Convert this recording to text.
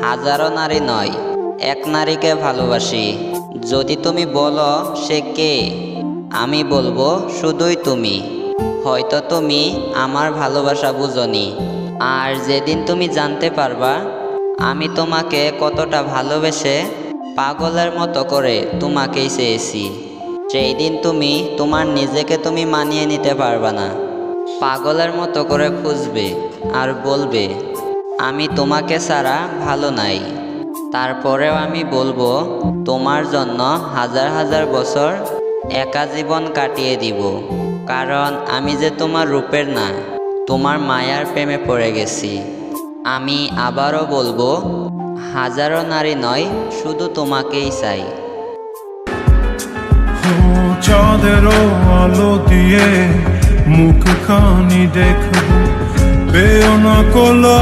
হাজারো নারী নয়, এক নারীকে ভালোবাসি। যদি তুমি বলো সে কে, আমি বলবো শুধুই তুমি। হয়তো তুমি আমার ভালোবাসা বুঝনি, আর যেদিন তুমি জানতে পারবা আমি তোমাকে কতটা ভালোবেসে পাগলের মতো করে তোমাকেই চেয়েছি, সেই দিন তুমি তোমার নিজেকে তুমি মানিয়ে নিতে পারবা না। পাগলের মতো করে খুঁজবে আর বলবে আমি তোমাকে ছাড়া ভালো নাই। তারপরেও আমি বলবো তোমার জন্য হাজার হাজার বছর একা জীবন কাটিয়ে দিব, কারণ আমি যে তোমার রূপের না, তোমার মায়ার প্রেমে পড়ে গেছি। আমি আবারও বলবো হাজারো নারী নয়, শুধু তোমাকেই চাই। চাঁদেরও আলো দিয়ে মুখখানি দেখব, পেও না কোলা